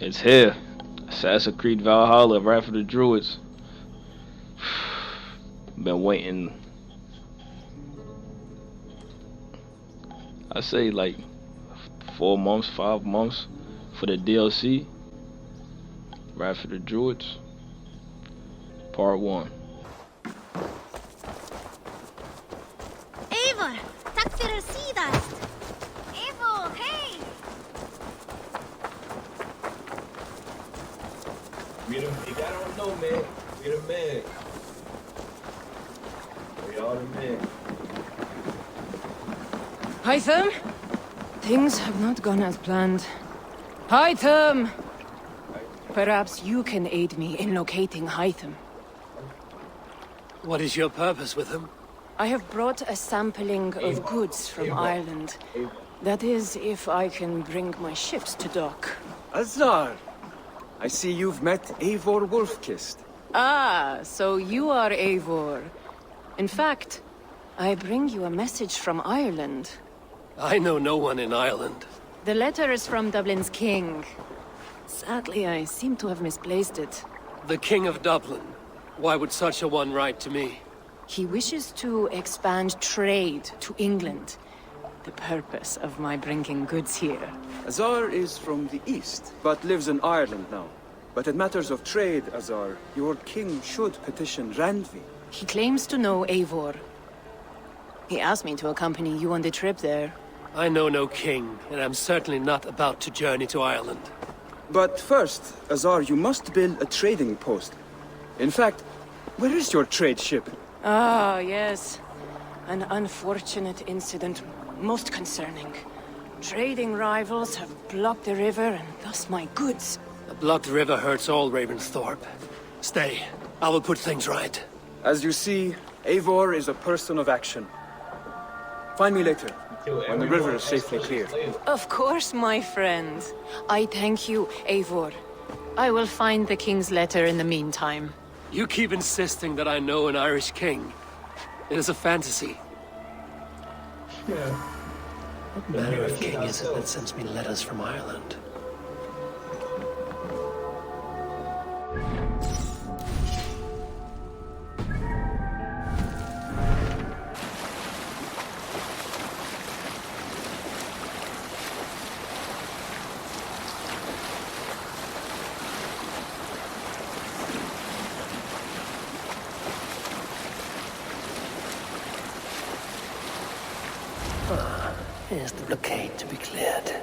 It's here. Assassin Creed Valhalla Wrath of the Druids. Been waiting. I say like 4 months, 5 months for the DLC. Wrath of the Druids. Part 1. Eivor, tack för sidast. Eivor, hey! We don't know, man. We the man. We are the men. Hytham? Things have not gone as planned. Hytham! Perhaps you can aid me in locating Hytham. What is your purpose with him? I have brought a sampling of goods from Ireland. That is, if I can bring my ships to dock. Azar! I see you've met Eivor Wolfkist. Ah, so you are Eivor. In fact, I bring you a message from Ireland. I know no one in Ireland. The letter is from Dublin's king. Sadly, I seem to have misplaced it. The King of Dublin. Why would such a one write to me? He wishes to expand trade to England. The purpose of my bringing goods here. Azar is from the east, but lives in Ireland now. But in matters of trade, Azar, your king should petition Randvi. He claims to know Eivor. He asked me to accompany you on the trip there. I know no king, and I'm certainly not about to journey to Ireland. But first, Azar, you must build a trading post. In fact, where is your trade ship? Ah, yes. An unfortunate incident, most concerning. Trading rivals have blocked the river and thus my goods. A blocked river hurts all Ravensthorpe. Stay. I will put things right. As you see, Eivor is a person of action. Find me later, when the river is safely clear. Of course, my friend. I thank you, Eivor. I will find the king's letter in the meantime. You keep insisting that I know an Irish king. It is a fantasy. Yeah. What manner of king is it that sends me letters from Ireland? Here's the blockade to be cleared.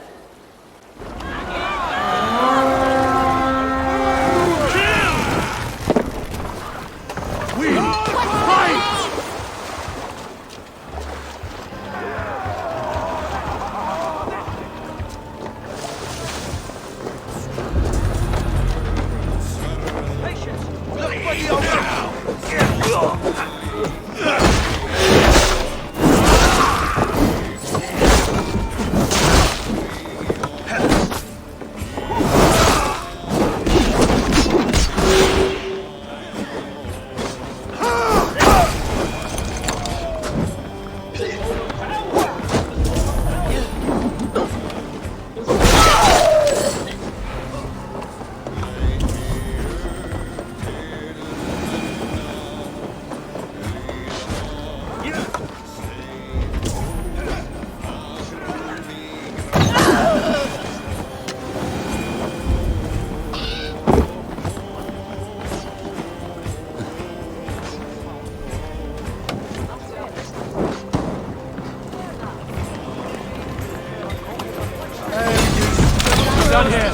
Done here.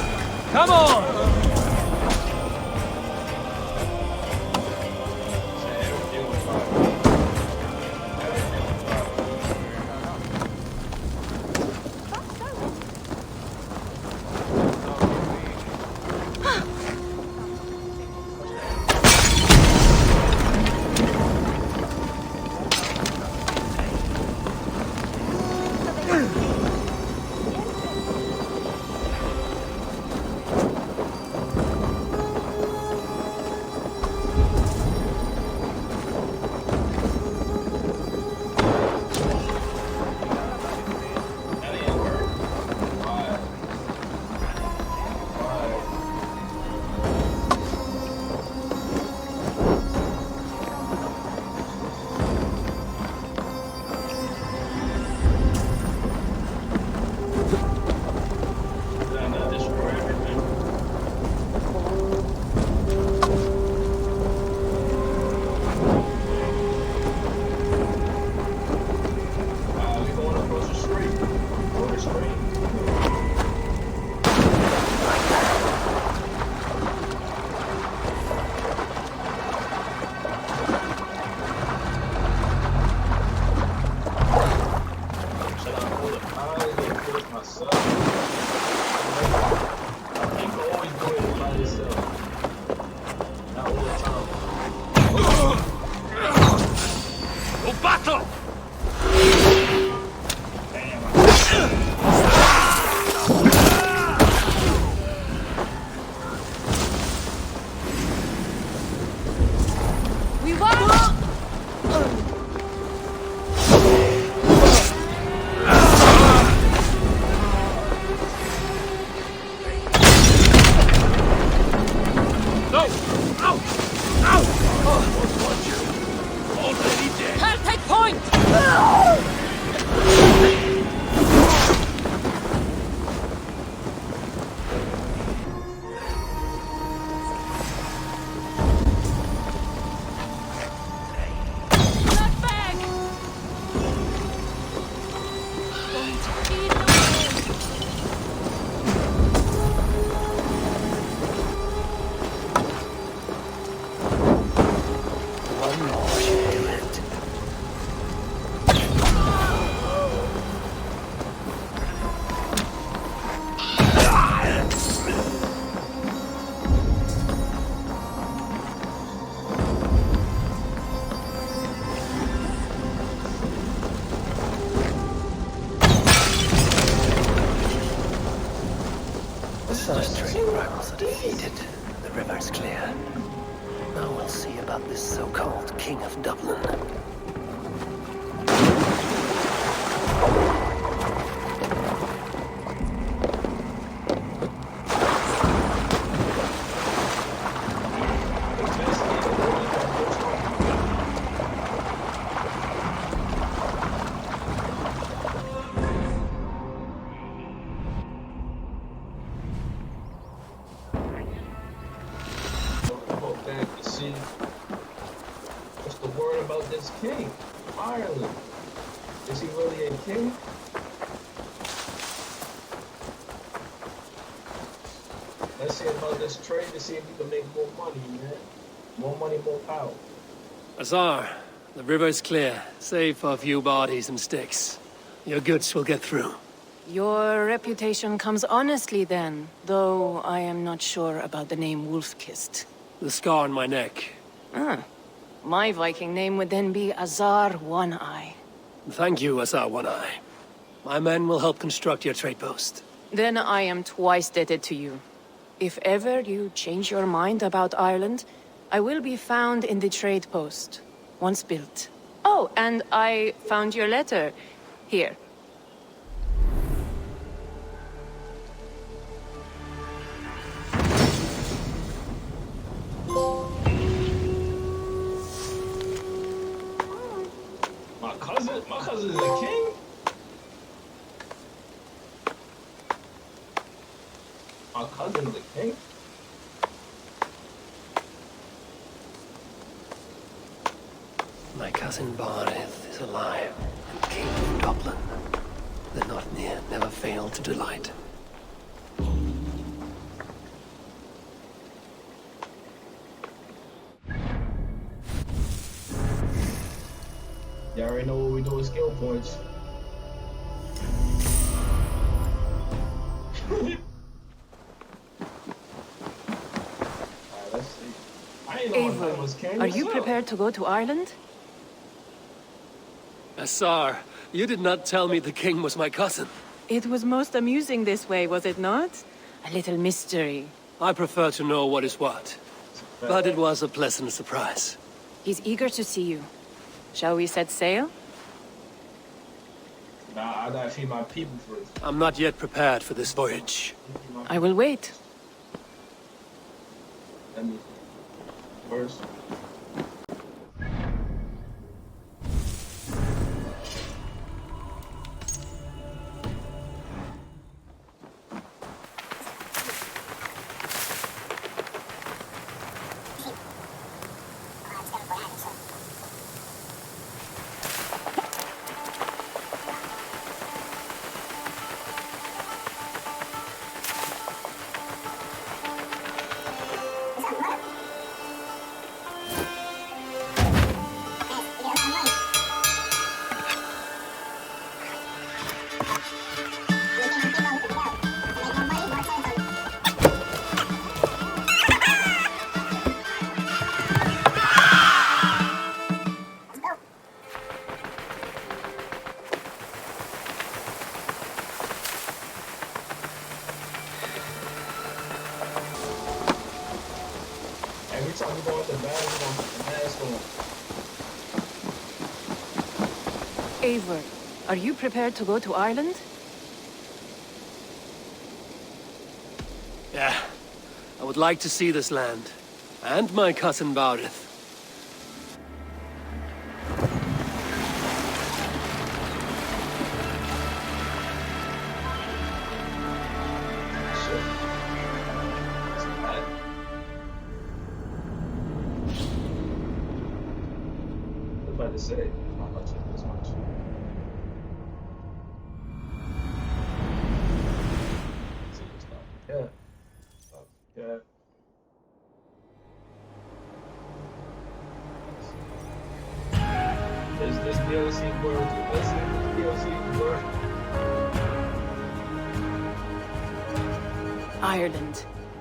Come on! Asar's trading rivals are defeated. The river's clear. Now we'll see about this so-called King of Dublin. Go back and see what's the word about this king of Ireland. Is he really a king? Let's see about this trade to see if we can make more money, man. More money, more power. Azar, the river's clear, save for a few bodies and sticks. Your goods will get through. Your reputation comes honestly then, though I am not sure about the name Wolf-Kissed. The scar on my neck. Ah, my Viking name would then be Azar One-Eye. Thank you, Azar One-Eye. My men will help construct your trade post. Then I am twice indebted to you. If ever you change your mind about Ireland, I will be found in the trade post, once built. Oh, and I found your letter. Here. My cousin is a king? My cousin is a king? My cousin Barith is alive, and King of Dublin. The Northnir never fail to delight. Y'all already know what we do with skill points. Alright, let's see. I ain't know that was king. Eivor, are you prepared to go to Ireland? Azar, you did not tell me the king was my cousin. It was most amusing this way, was it not? A little mystery. I prefer to know what is what. But it was a pleasant surprise. He's eager to see you. Shall we set sail? Nah, I gotta feed my people first. I'm not yet prepared for this voyage. I will wait. Let me first. Every time we go out the bag, we're gonna put the mask on. Eivor, are you prepared to go to Ireland? Yeah, I would like to see this land. And my cousin Barith. To say how much it is much. See, stop. Yeah. Stop. Yeah. Is this DLC worth it? Let's see if this DLC worth it. Ireland.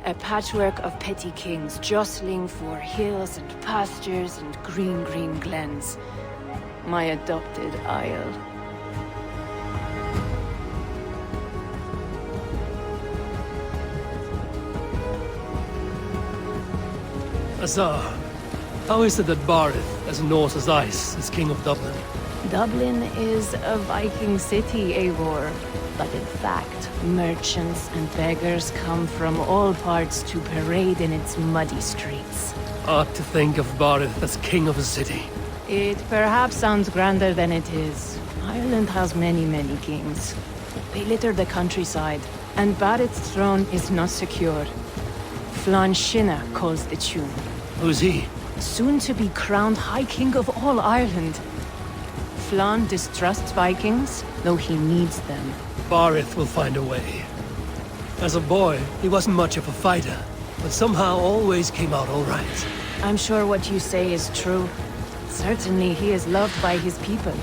A patchwork of petty kings jostling for hills and pastures and green, green glens. My adopted isle. Azar, how is it that Barith, as north as ice, is king of Dublin? Dublin is a Viking city, Eivor. But in fact, merchants and beggars come from all parts to parade in its muddy streets. Odd to think of Barith as king of a city. It perhaps sounds grander than it is. Ireland has many, many kings. They litter the countryside, and Barith's throne is not secure. Flann Sinna calls the tune. Who's he? Soon to be crowned High King of all Ireland. Flann distrusts Vikings, though he needs them. Barith will find a way. As a boy, he wasn't much of a fighter, but somehow always came out all right. I'm sure what you say is true. Certainly he is loved by his people.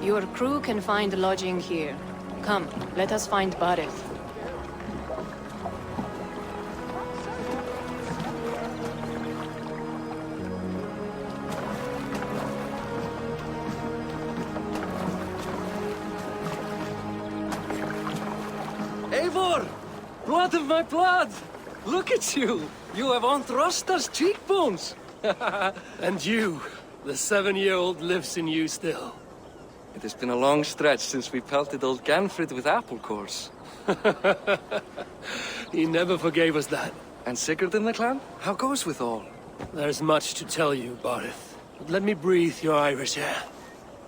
Your crew can find lodging here. Come, let us find Barith. Eivor! Blood of my blood! Look at you! You have Anthrosta's cheekbones! And you, the 7-year-old lives in you still. It has been a long stretch since we pelted old Ganfrid with apple cores. He never forgave us that. And Sigurd in the clan? How goes with all? There's much to tell you, Barith. But let me breathe your Irish air.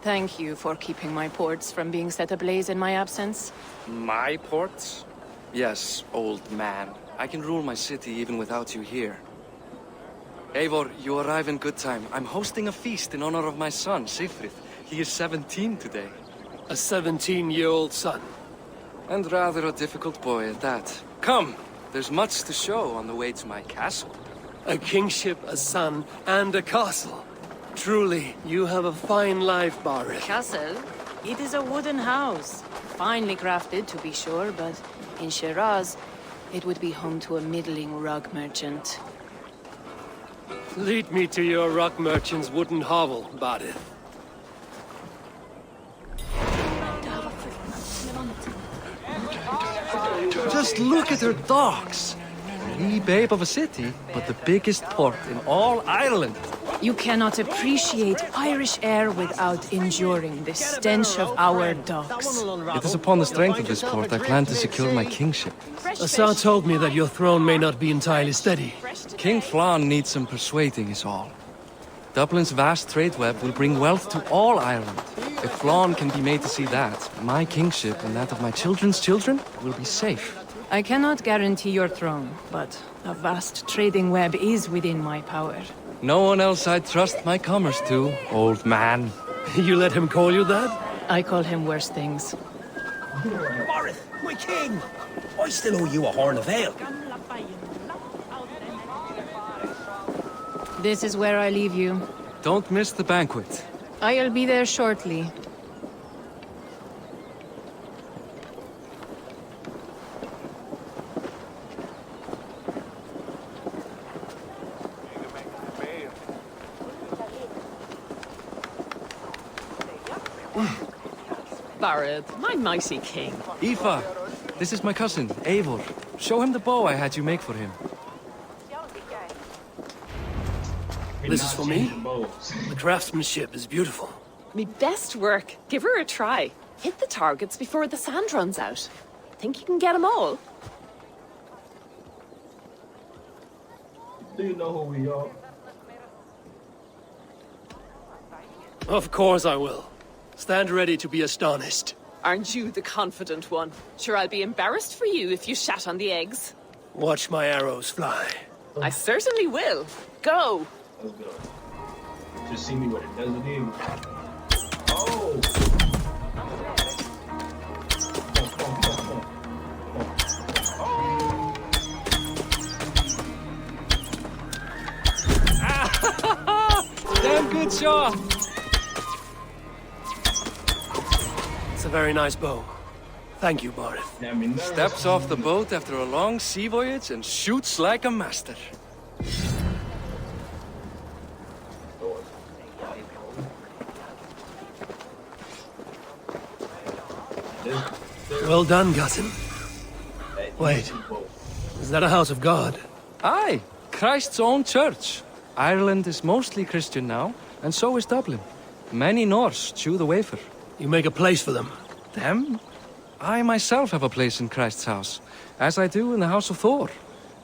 Thank you for keeping my ports from being set ablaze in my absence. My ports? Yes, old man. I can rule my city even without you here. Eivor, you arrive in good time. I'm hosting a feast in honor of my son, Sigfrid. He is 17 today. A 17-year-old son. And rather a difficult boy at that. Come, there's much to show on the way to my castle. A kingship, a son, and a castle. Truly, you have a fine life, Barith. Castle? It is a wooden house. Finely crafted, to be sure, but in Shiraz, it would be home to a middling rug merchant. Lead me to your rock merchant's wooden hovel, Barith. Just look at her docks. Wee babe of a city, but the biggest port in all Ireland. You cannot appreciate Irish air without enduring the stench of our docks. It is upon the strength of this port I plan to secure my kingship. Azar told me that your throne may not be entirely steady. King Flann needs some persuading is all. Dublin's vast trade web will bring wealth to all Ireland. If Flann can be made to see that, my kingship and that of my children's children will be safe. I cannot guarantee your throne, but a vast trading web is within my power. No one else I'd trust my commerce to, old man. You let him call you that? I call him worse things. Barith, my king! I still owe you a horn of ale. This is where I leave you. Don't miss the banquet. I'll be there shortly. Barith, my mighty king. Aoife, this is my cousin, Eivor. Show him the bow I had you make for him. This is for me? The craftsmanship is beautiful. Me best work. Give her a try. Hit the targets before the sand runs out. Think you can get them all? Do you know who we are? Of course I will. Stand ready to be astonished. Aren't you the confident one? Sure, I'll be embarrassed for you if you shat on the eggs. Watch my arrows fly. I certainly will. Go! Let's go. Just see me with a desert eagle. Oh! Damn good shot! It's a very nice bow. Thank you, Barith. Steps off the boat after a long sea voyage and shoots like a master. Well done, Gutton. Wait, is that a house of God? Aye, Christ's own church. Ireland is mostly Christian now, and so is Dublin. Many Norse chew the wafer. You make a place for them. Them? I myself have a place in Christ's house, as I do in the house of Thor.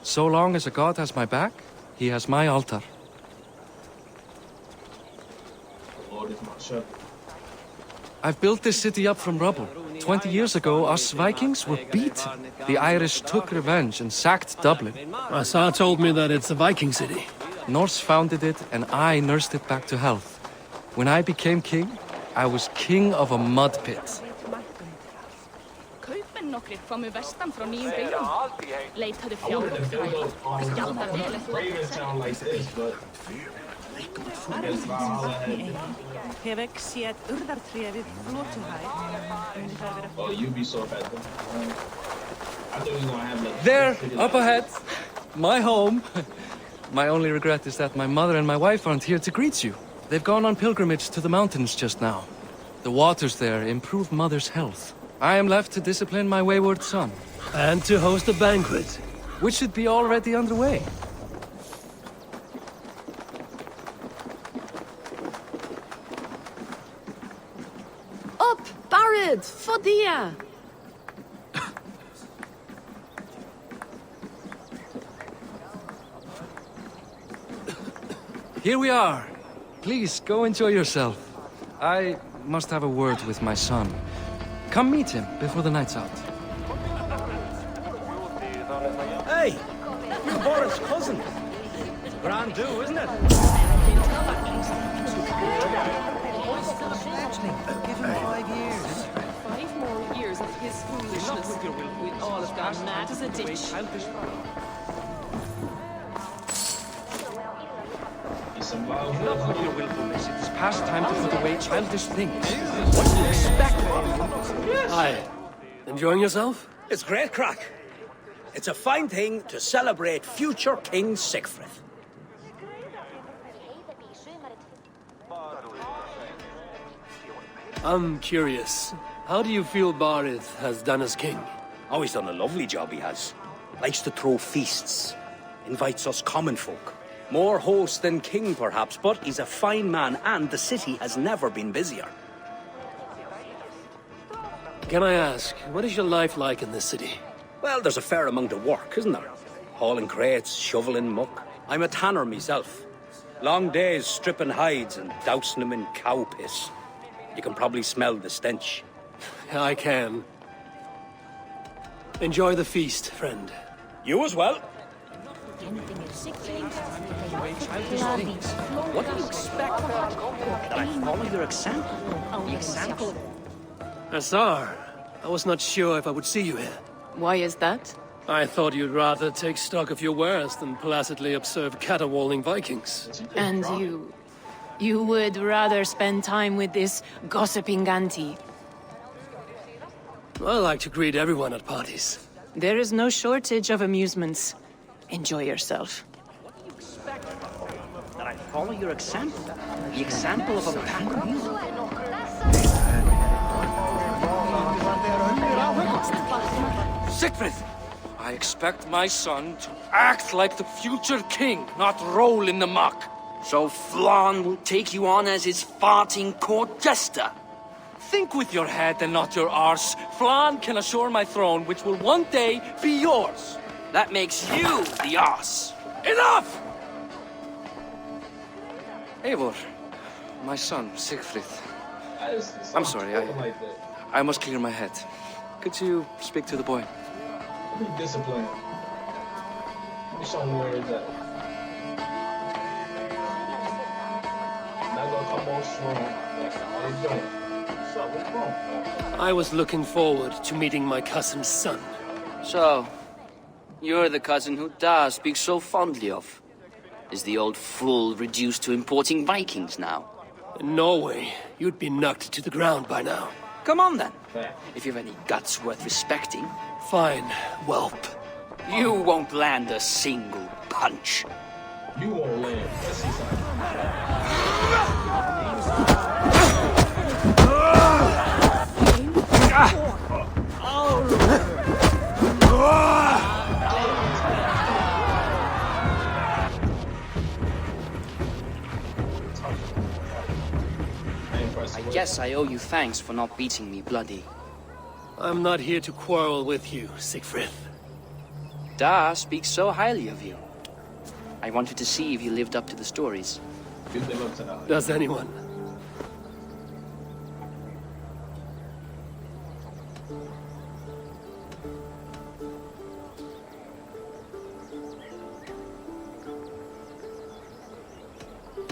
So long as a god has my back, he has my altar. The Lord is my shepherd. I've built this city up from rubble. 20 years ago, us Vikings were beaten. The Irish took revenge and sacked Dublin. Asa told me that it's a Viking city. Norse founded it, and I nursed it back to health. When I became king, I was king of a mud pit. Kaupmenn nokkrir komu vestan frá nýjum byggðum. Leitaðu I wanted to fjármagn build þar. up Skjálftar vel eftir Raventown like this, but I guess Valhalla had... Hef séð urðartré við flotuhæð. Oh, Ubisoft had them. I thought we was gonna have like... There, up ahead, my home. My only regret is that my mother and my wife aren't here to greet you. They've gone on pilgrimage to the mountains just now. The waters there improve Mother's health. I am left to discipline my wayward son. And to host a banquet. Which should be already underway. Up, Barith, Fodia! Here we are. Please, go enjoy yourself. I must have a word with my son. Come meet him before the night's out. Hey! You're Boris' cousin. Grand do, isn't it? Give him 5 years. 5 more years of his foolishness. We'd all have gone mad as a ditch. Enough with your willfulness. It is past time to put away childish things. What do you expect? Hi. Enjoying yourself? It's great crack. It's a fine thing to celebrate future King Sigfrid. I'm curious. How do you feel Barith has done as king? Oh, he's done a lovely job, he has. Likes to throw feasts. Invites us common folk. More host than king, perhaps, but he's a fine man, and the city has never been busier. Can I ask, what is your life like in this city? Well, there's a fair amount of work, isn't there? Hauling crates, shoveling muck. I'm a tanner myself. Long days stripping hides and dousing them in cow piss. You can probably smell the stench. I can. Enjoy the feast, friend. You as well. What do you expect? That I follow your example? Asar, I was not sure if I would see you here. Why is that? I thought you'd rather take stock of your wares than placidly observe caterwauling Vikings. And you would rather spend time with this gossiping auntie. I like to greet everyone at parties. There is no shortage of amusements. Enjoy yourself. That I follow your example? The example of a pack of you? Sigfrid! I expect my son to act like the future king, not roll in the muck. So Flann will take you on as his farting court jester? Think with your head and not your arse. Flann can assure my throne, which will one day be yours. That makes you the arse. Enough! Eivor, my son, Sigfrid. I'm sorry, I must clear my head. Could you speak to the boy? Discipline. Show him where it's at. Not gonna come on strong. Like, how you doing? What's up? What's wrong? I was looking forward to meeting my cousin's son. So, you're the cousin who Da speaks so fondly of. Is the old fool reduced to importing Vikings now? In Norway, you'd be knocked to the ground by now. Come on then, if you've any guts worth respecting. Fine, whelp. You won't land a single punch. You won't land. Let's see something. I guess I owe you thanks for not beating me bloody. I'm not here to quarrel with you, Siegfried. Da speaks so highly of you. I wanted to see if you lived up to the stories. You live up to that. Does anyone?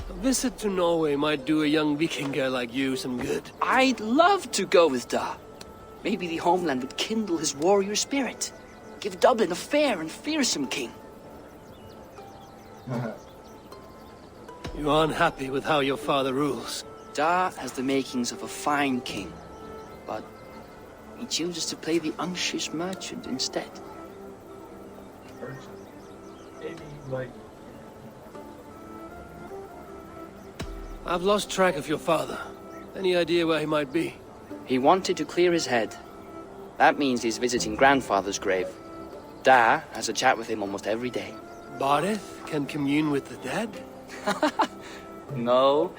A visit to Norway might do a young Viking girl like you some good. I'd love to go with Da. Maybe the homeland would kindle his warrior spirit. Give Dublin a fair and fearsome king. You're unhappy with how your father rules. Da has the makings of a fine king, but he chooses to play the unctuous merchant instead. Maybe, like... I've lost track of your father. Any idea where he might be? He wanted to clear his head. That means he's visiting grandfather's grave. Da has a chat with him almost every day. Bardeth can commune with the dead? No,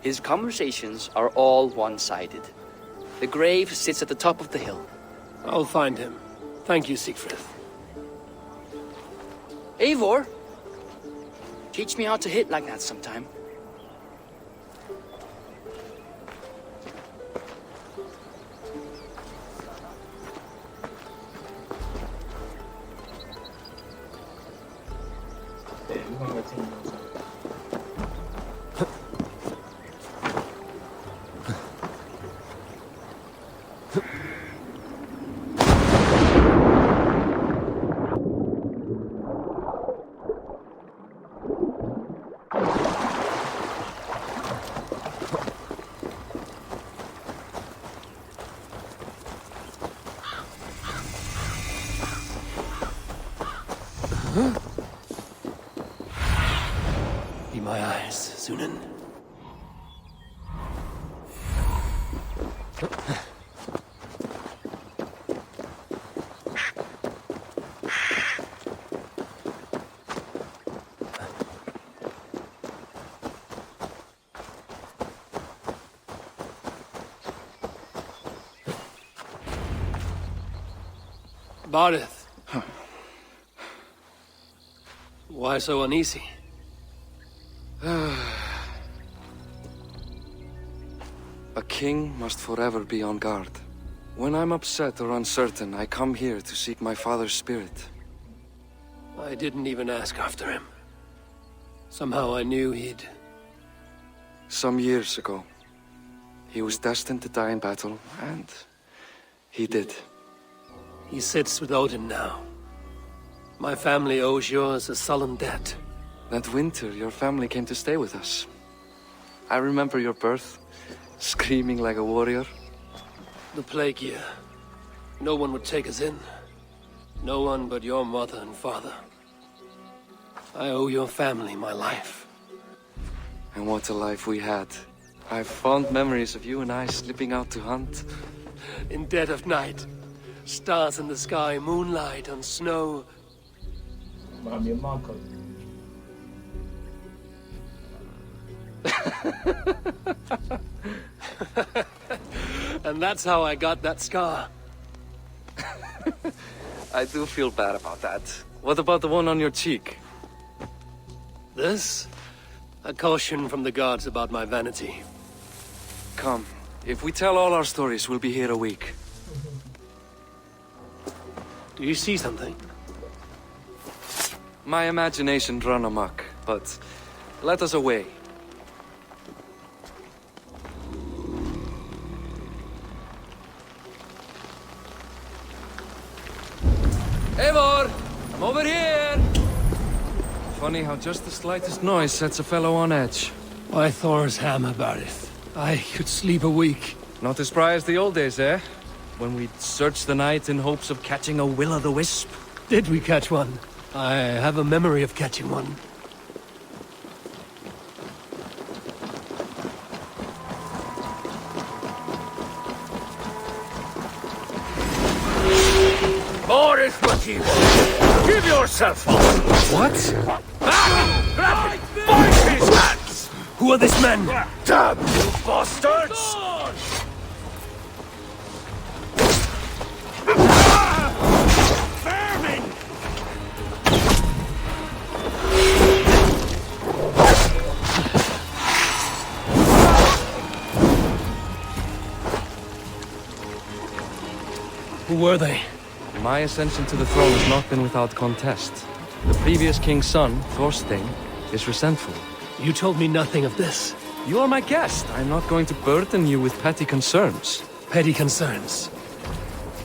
his conversations are all one-sided. The grave sits at the top of the hill. I'll find him. Thank you, Siegfried. Eivor, teach me how to hit like that sometime. Yeah, we're gonna let team know something. Be my eyes, Sunan. Bardeth. Why so uneasy? A king must forever be on guard. When I'm upset or uncertain, I come here to seek my father's spirit. I didn't even ask after him. Somehow I knew he'd... Some years ago, he was destined to die in battle, and he did. He sits with Odin now. My family owes yours a sullen debt. That winter, your family came to stay with us. I remember your birth, screaming like a warrior. The plague year. No one would take us in. No one but your mother and father. I owe your family my life. And what a life we had. I have fond memories of you and I slipping out to hunt. In dead of night. Stars in the sky, moonlight on snow. Remind me of my cousin. And that's how I got that scar. I do feel bad about that. What about the one on your cheek? This? A caution from the gods about my vanity. Come, if we tell all our stories, we'll be here a week. Do you see something? My imagination run amok, but let us away. I'm over here! Funny how just the slightest noise sets a fellow on edge. By Thor's hammer, Barith. I could sleep a week. Not as spry as the old days, eh? When we'd search the night in hopes of catching a will-o'-the-wisp. Did we catch one? I have a memory of catching one. Boris Matthias, give yourself up! What? Grab him! Bind his hands! Who are these men? Damn you bastards! Vermin! Who were they? My ascension to the throne has not been without contest. The previous king's son, Thorstein, is resentful. You told me nothing of this. You are my guest. I'm not going to burden you with petty concerns. Petty concerns.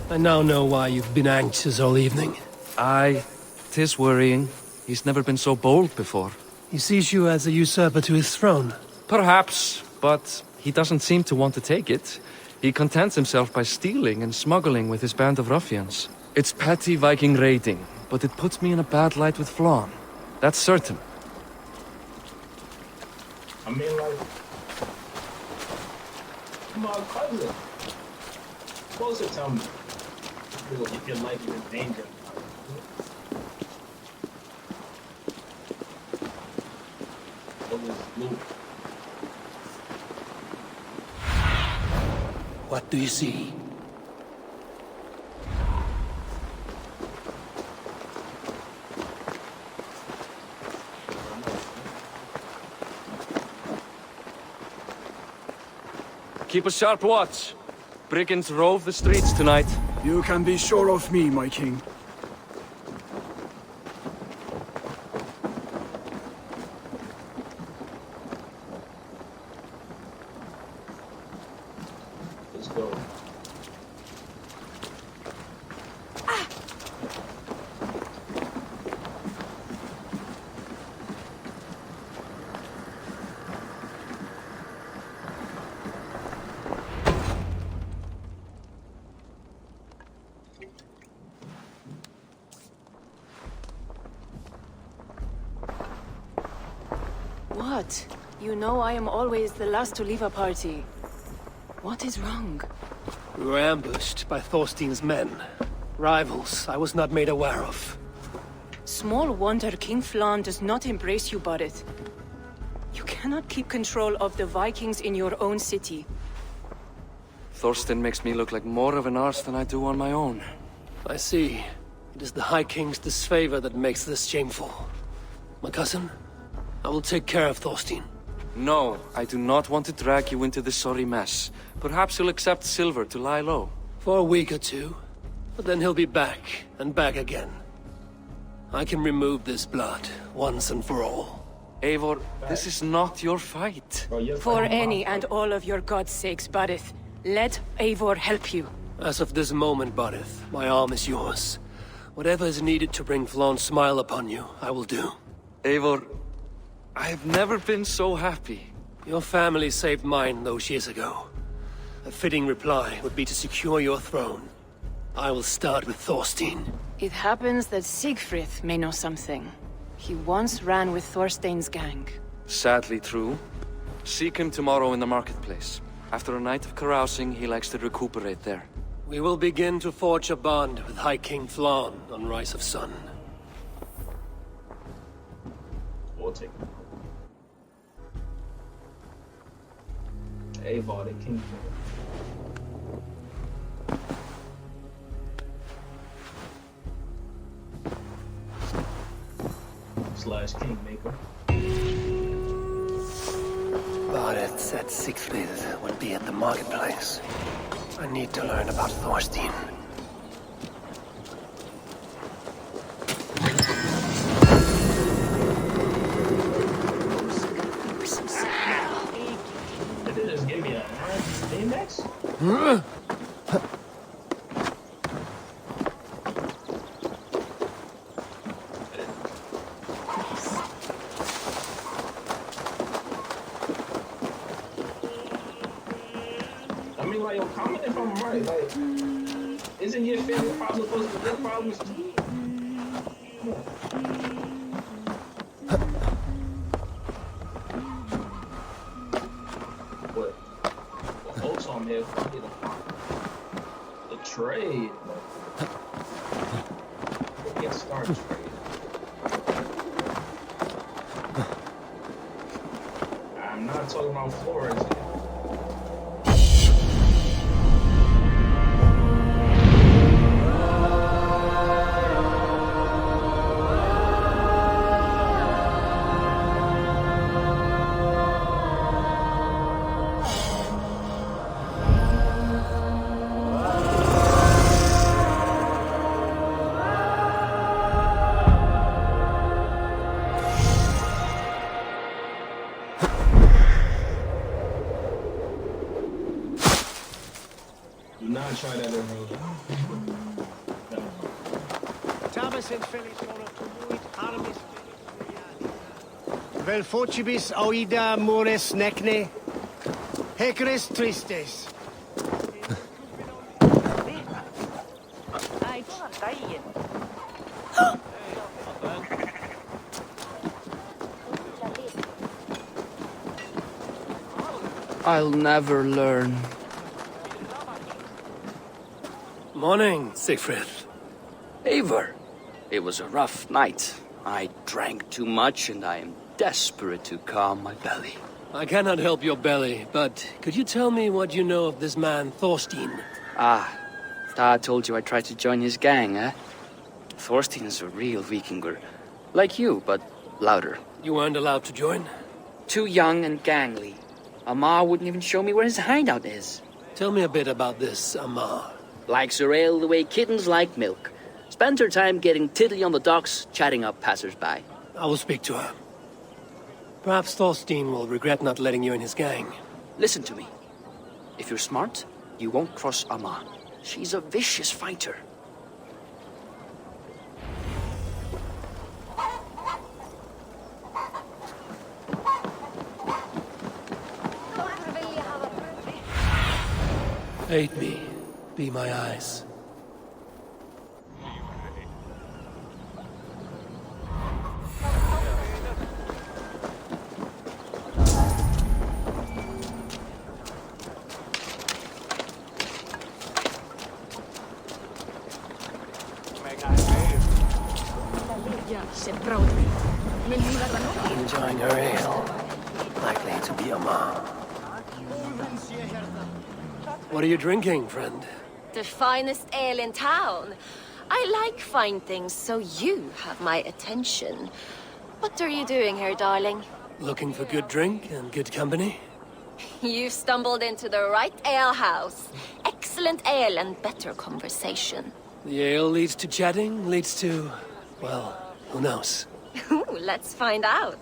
I now know why you've been anxious all evening. Aye, 'tis worrying. He's never been so bold before. He sees you as a usurper to his throne. Perhaps, but he doesn't seem to want to take it. He contents himself by stealing and smuggling with his band of ruffians. It's petty Viking raiding, but it puts me in a bad light with Flann. That's certain. I mean, like, my cousin. Supposed to tell me if your life is in danger. What do you see? Keep a sharp watch. Brigands rove the streets tonight. You can be sure of me, my king. Let's go. What? You know I am always the last to leave a party. What is wrong? We were ambushed by Thorstein's men. Rivals I was not made aware of. Small wonder King Flann does not embrace you, Barith. You cannot keep control of the Vikings in your own city. Thorstein makes me look like more of an arse than I do on my own. I see. It is the High King's disfavor that makes this shameful. My cousin, I will take care of Thorstein. No, I do not want to drag you into this sorry mess. Perhaps you'll accept silver to lie low. For a week or two. But then he'll be back, and back again. I can remove this blood, once and for all. Eivor, this is not your fight. For any and all of your god's sakes, Barith, let Eivor help you. As of this moment, Barith, my arm is yours. Whatever is needed to bring Flann's smile upon you, I will do. Eivor, I have never been so happy. Your family saved mine those years ago. A fitting reply would be to secure your throne. I will start with Thorstein. It happens that Siegfried may know something. He once ran with Thorstein's gang. Sadly true. Seek him tomorrow in the marketplace. After a night of carousing, he likes to recuperate there. We will begin to forge a bond with High King Flann on Rise of Sun. We'll take it. Eivor, the king. Slash kingmaker. Barith said Siegfried will be at the marketplace. I need to learn about Thorstein. Did they just give me a index? like, yo, comment if I'm right. Like, isn't your family problem supposed to be your problems too? What? The folks on here, fuck it. The trade. Get started trade. I'm not talking about Flores. Do not try that at me. Tabas en Felix tumuit armis Vel focibis oida mores necne, hecres tristes. I'll never learn. Morning, Siegfried. Eivor, it was a rough night. I drank too much and I am desperate to calm my belly. I cannot help your belly, but could you tell me what you know of this man, Thorstein? Ah, Dad told you I tried to join his gang, eh? Thorstein is a real Vikinger. Like you, but louder. You weren't allowed to join? Too young and gangly. Amar wouldn't even show me where his hideout is. Tell me a bit about this Amar. Likes her ale the way kittens like milk. Spends her time getting tiddly on the docks, chatting up passers-by. I will speak to her. Perhaps Thorstein will regret not letting you in his gang. Listen to me. If you're smart, you won't cross Amar. She's a vicious fighter. Aid me. Be my eyes. Enjoying her ale. Likely to be Amar. What are you drinking, friend? The finest ale in town. I like fine things, so you have my attention. What are you doing here, darling? Looking for good drink and good company? You stumbled into the right alehouse. Excellent ale and better conversation. The ale leads to chatting, leads to... well, who knows? Ooh, let's find out.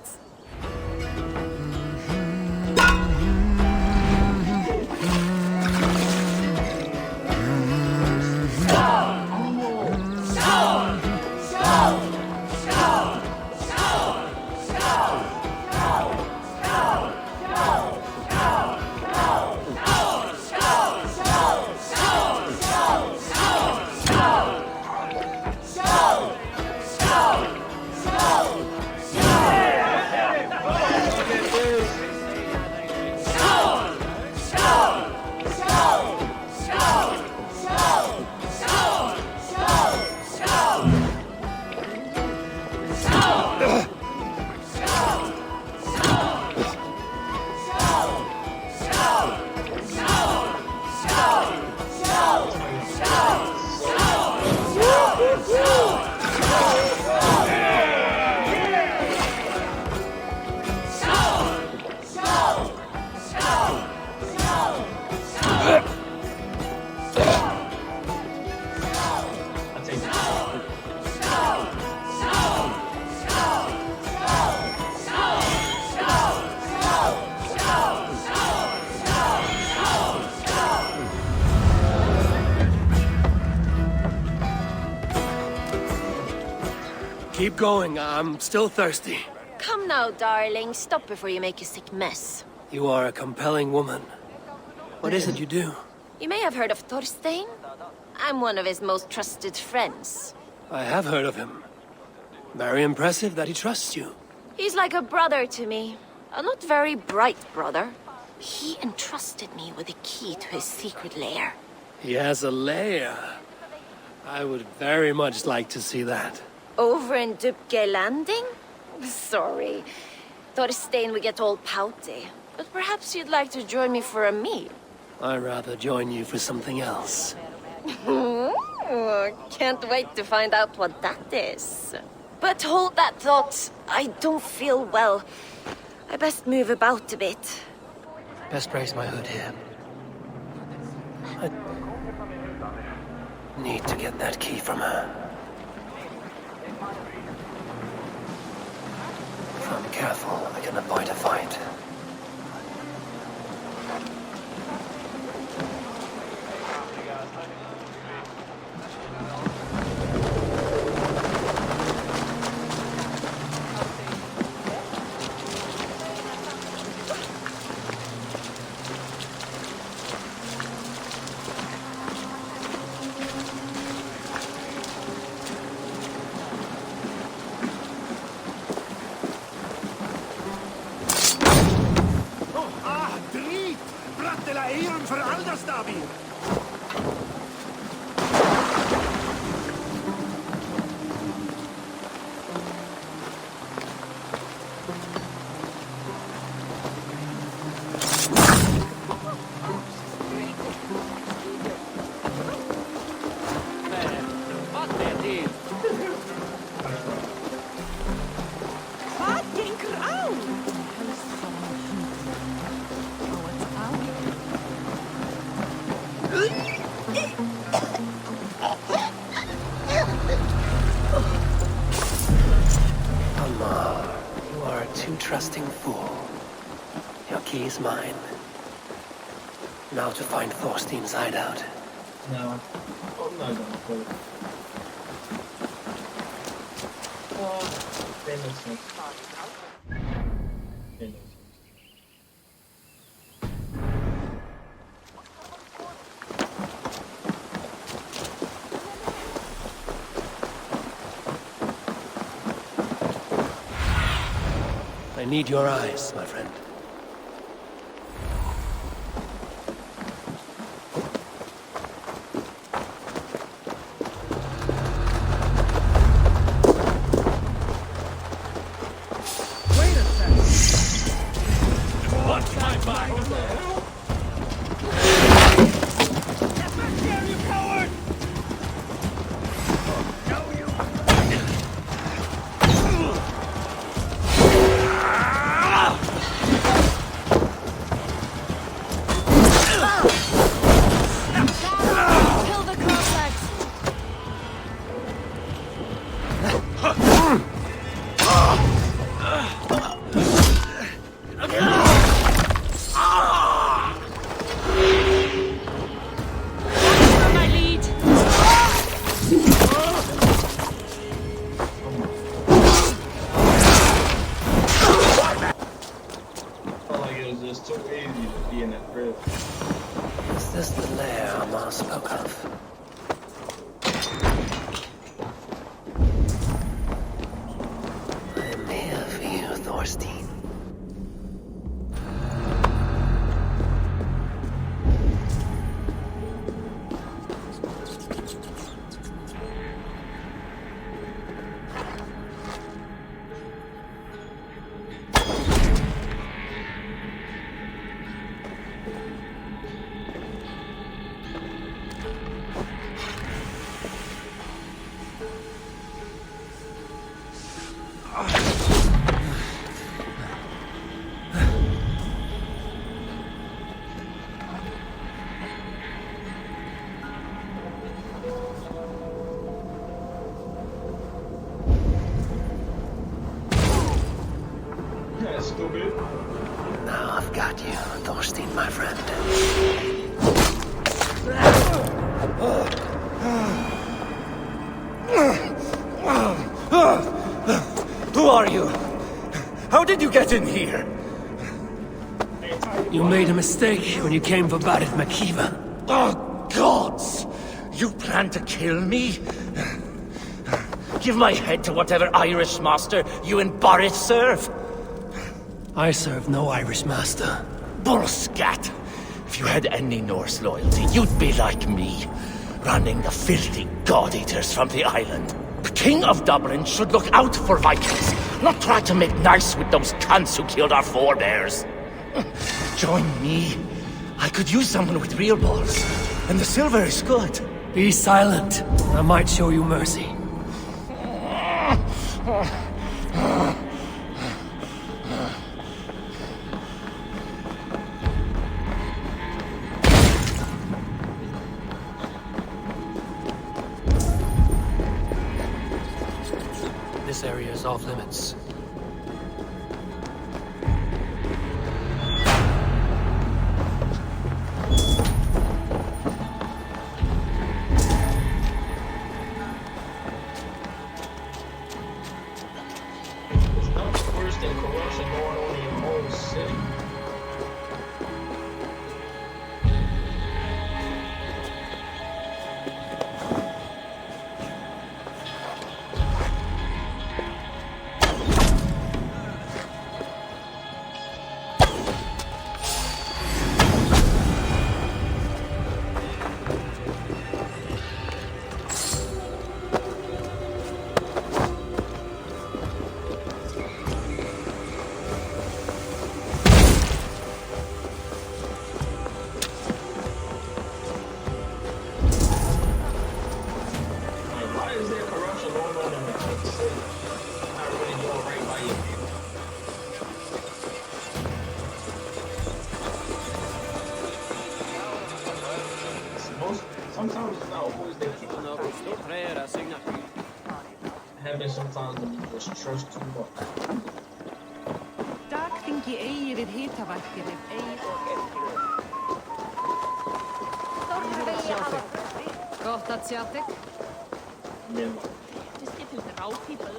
Keep going, I'm still thirsty. Come now, darling. Stop before you make a sick mess. You are a compelling woman. What is it you do? You may have heard of Thorstein. I'm one of his most trusted friends. I have heard of him. Very impressive that he trusts you. He's like a brother to me. A not very bright brother. He entrusted me with the key to his secret lair. He has a lair. I would very much like to see that. Over in Dubke Landing? Sorry. Thorstein would get all pouty. But perhaps you'd like to join me for a meal. I'd rather join you for something else. Can't wait to find out what that is. But hold that thought. I don't feel well. I best move about a bit. Best raise my hood here. I need to get that key from her. If I'm careful, I can avoid a fight. Trusting fool. Your key is mine. Now to find Thorstein's hideout. No, I'm not gonna play. Innocent. I need your eyes, my friend. Wait a second. Watch my back. Get back here, you coward! Is this the lair Amar spoke of? I am here for you, Thorstein. Stupid. Now I've got you, Thorstein, my friend. Who are you? How did you get in here? You made a mistake when you came for Barit Makiva. Oh, gods! You plan to kill me? Give my head to whatever Irish master you and Boris serve. I serve no Irish master. Bullscat! If you had any Norse loyalty, you'd be like me, running the filthy god-eaters from the island. The King of Dublin should look out for Vikings, not try to make nice with those cunts who killed our forebears. Join me. I could use someone with real balls, and the silver is good. Be silent. I might show you mercy. This area is off limits. Sometimes it's not always they keep having sometimes when you just trust too much. Dag þingi eigi við hitavættir ef Gott att sjá þig. Nema. Just get to the raw people.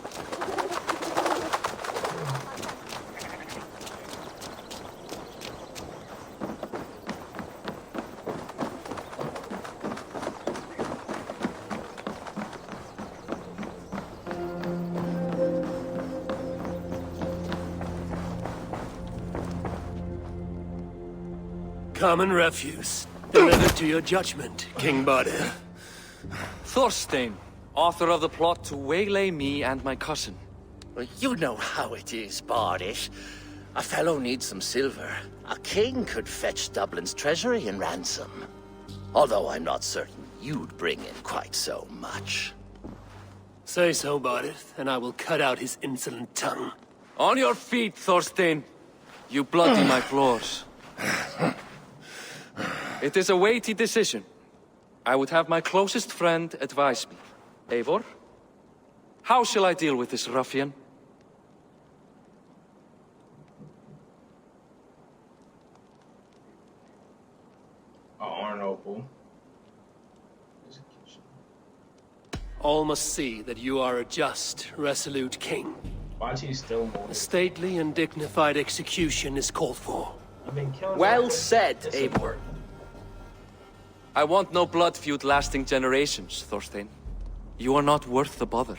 Common refuse. Delivered to your judgment, King Bardir. Thorstein, author of the plot to waylay me and my cousin. Well, you know how it is, Bardish. A fellow needs some silver. A king could fetch Dublin's treasury in ransom. Although I'm not certain you'd bring in quite so much. Say so, Bardir, and I will cut out his insolent tongue. On your feet, Thorstein. You bloody my floors. It is a weighty decision. I would have my closest friend advise me. Eivor? How shall I deal with this ruffian? Honorable. All must see that you are a just, resolute king. A stately and dignified execution is called for. Well said, Eivor. I want no blood feud lasting generations, Thorstein. You are not worth the bother.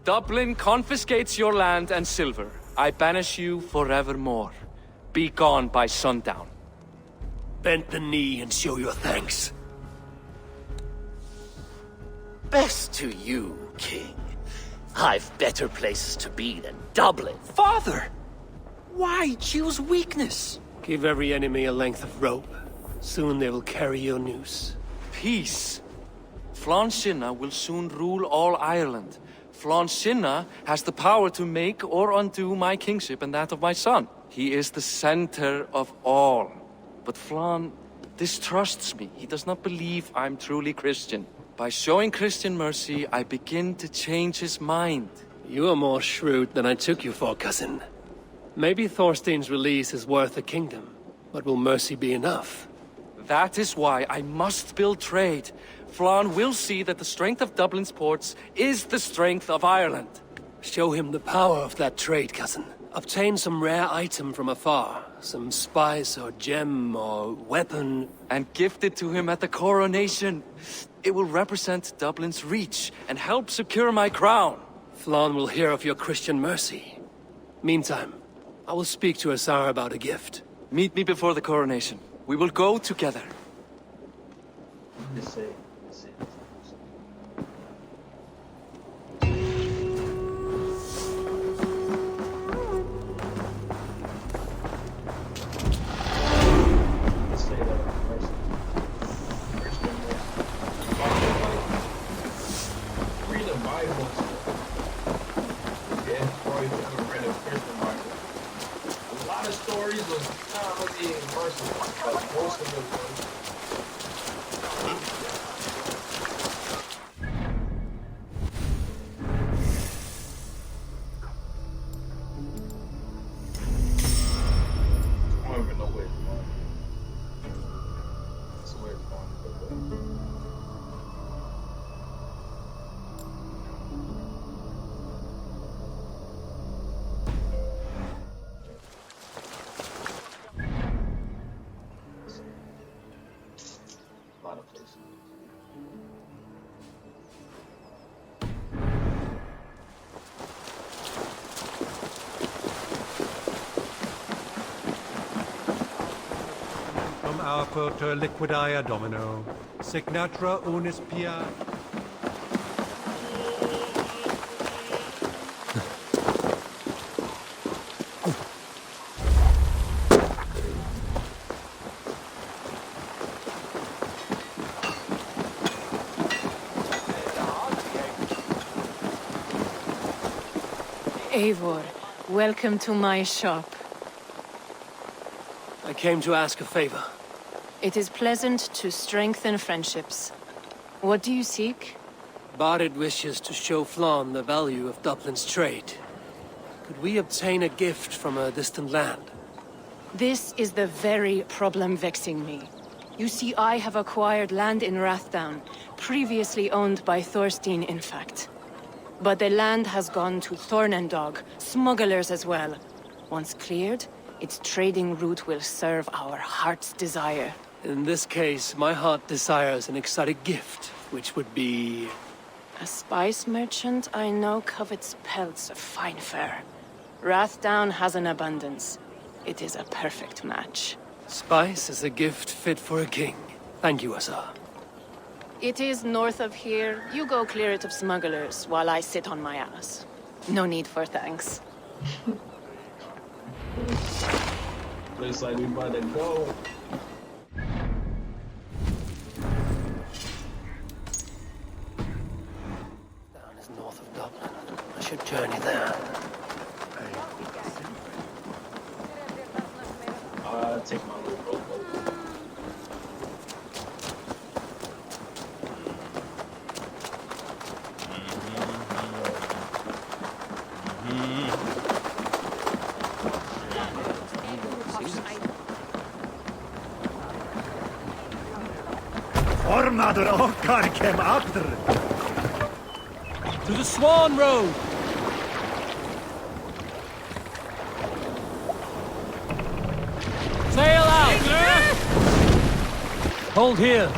Dublin confiscates your land and silver. I banish you forevermore. Be gone by sundown. Bend the knee and show your thanks. Best to you, King. I've better places to be than Dublin. Father! Why choose weakness? Give every enemy a length of rope. Soon they will carry your news. Peace. Flann Sinna will soon rule all Ireland. Flann Sinna has the power to make or undo my kingship and that of my son. He is the center of all. But Flann distrusts me. He does not believe I'm truly Christian. By showing Christian mercy, I begin to change his mind. You are more shrewd than I took you for, cousin. Maybe Thorstein's release is worth a kingdom, but will mercy be enough? That is why I must build trade. Flann will see that the strength of Dublin's ports is the strength of Ireland. Show him the power of that trade, cousin. Obtain some rare item from afar. Some spice or gem or weapon. And gift it to him at the coronation. It will represent Dublin's reach and help secure my crown. Flann will hear of your Christian mercy. Meantime, I will speak to Asar about a gift. Meet me before the coronation. We will go together. Quoter liquidaya domino, signatra unis pia. Eivor, welcome to my shop. I came to ask a favor. It is pleasant to strengthen friendships. What do you seek? Barid wishes to show Flann the value of Dublin's trade. Could we obtain a gift from a distant land? This is the very problem vexing me. You see, I have acquired land in Rathdown, previously owned by Thorstein, in fact. But the land has gone to Thornendog, smugglers as well. Once cleared, its trading route will serve our heart's desire. In this case, my heart desires an exotic gift, which would be... A spice merchant I know covets pelts of fine fur. Rathdown has an abundance. It is a perfect match. Spice is a gift fit for a king. Thank you, Asar. It is north of here. You go clear it of smugglers, while I sit on my ass. No need for thanks. Looks like we about to go. Down is north of Dublin. I should journey there. Take my little rowboat. Ormader Orkar came after. To the Swan Road! Sail out! Hold here.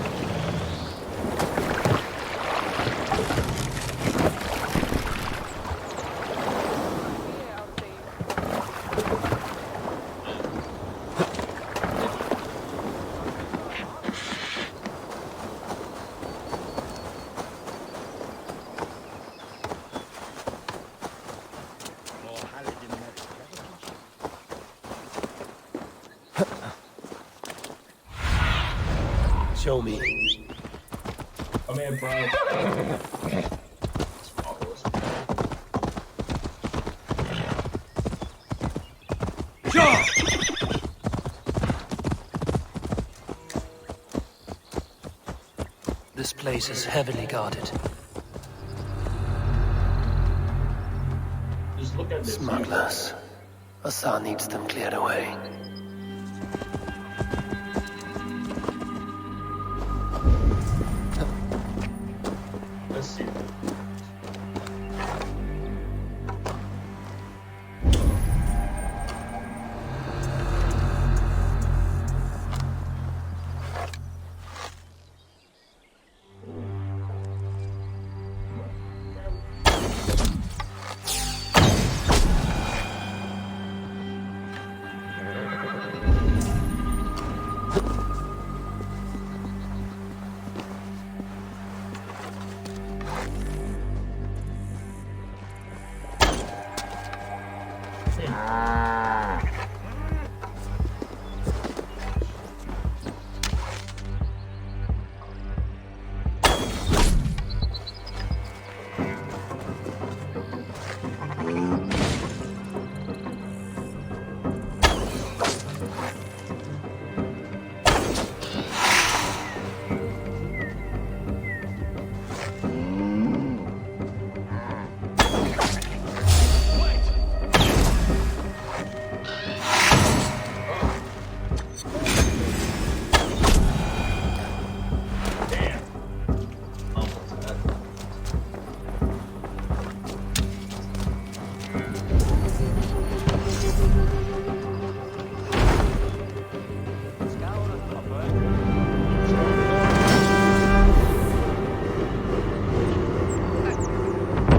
Show me. Come here, bro. This place is heavily guarded. Just look at this. Smugglers. Asar needs them cleared away. Let's see.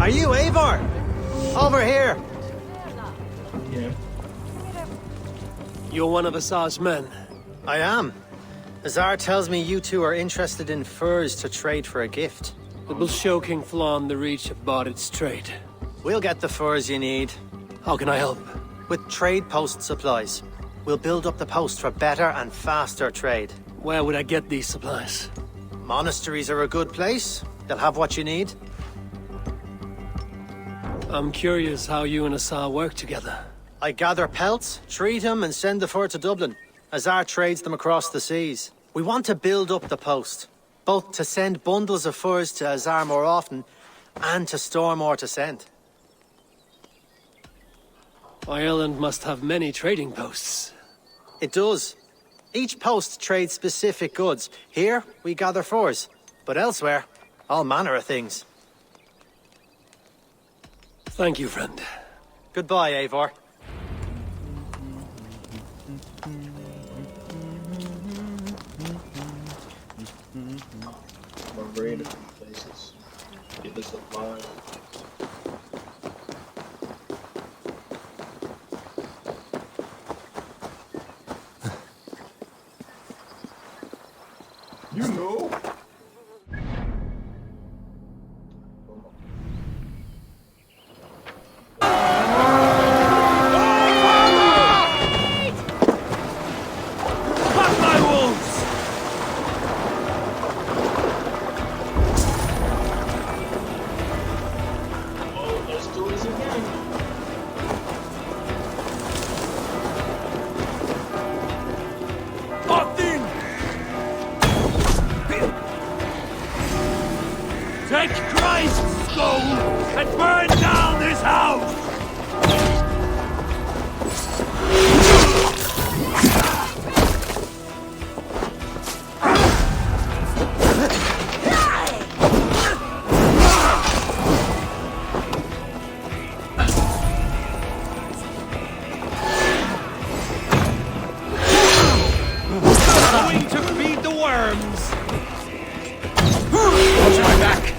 Are you Eivor? Over here. Yeah. You're one of Azar's men. I am. Azar tells me you two are interested in furs to trade for a gift. It will show King Flan the reach of Bardet's trade. We'll get the furs you need. How can I help? With trade post supplies. We'll build up the post for better and faster trade. Where would I get these supplies? Monasteries are a good place. They'll have what you need. I'm curious how you and Azar work together. I gather pelts, treat them, and send the fur to Dublin. Azar trades them across the seas. We want to build up the post, both to send bundles of furs to Azar more often, and to store more to send. Ireland must have many trading posts. It does. Each post trades specific goods. Here, we gather furs, but elsewhere, all manner of things. Thank you, friend. Goodbye, Eivor. More raid a few places. Get this supplies. You know. Take Christ's skull and burn down this house! Going to feed the worms! Watch my back!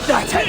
That's it!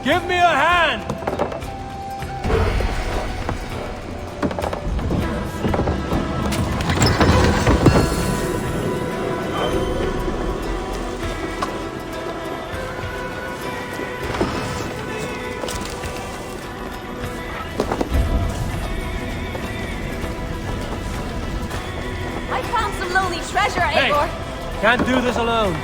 Give me a hand! I found some lonely treasure, Eivor. Hey, can't do this alone.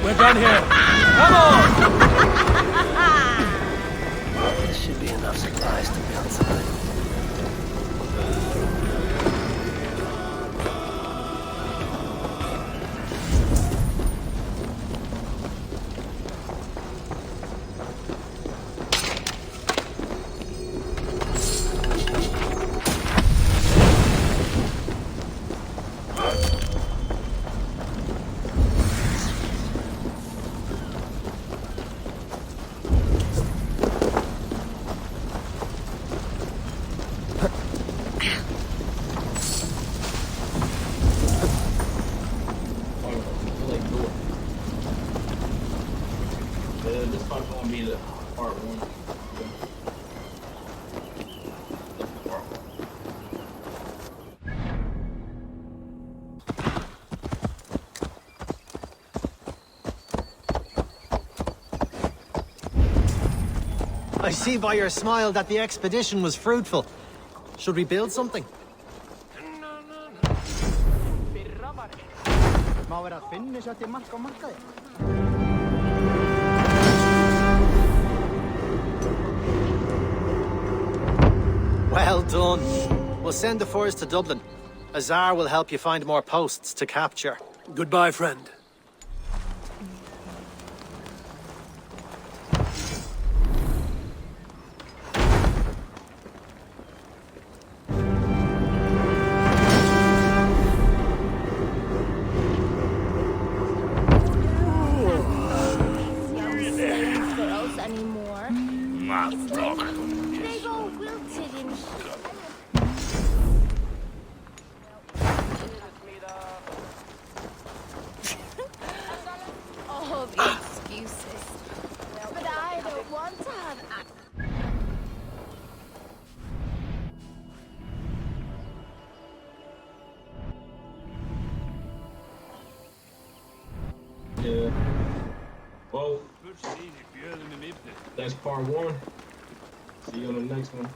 We're done here. Come on! This should be enough supplies to build something. This probably gonna be the part one. I see by your smile that the expedition was fruitful. Should we build something? Well done. We'll send the furs to Dublin. Azar will help you find more posts to capture. Goodbye, friend. Anymore. They've all wilted in here. All the excuses. But I don't want to have Yeah. Well, that's part one. See you on the next one.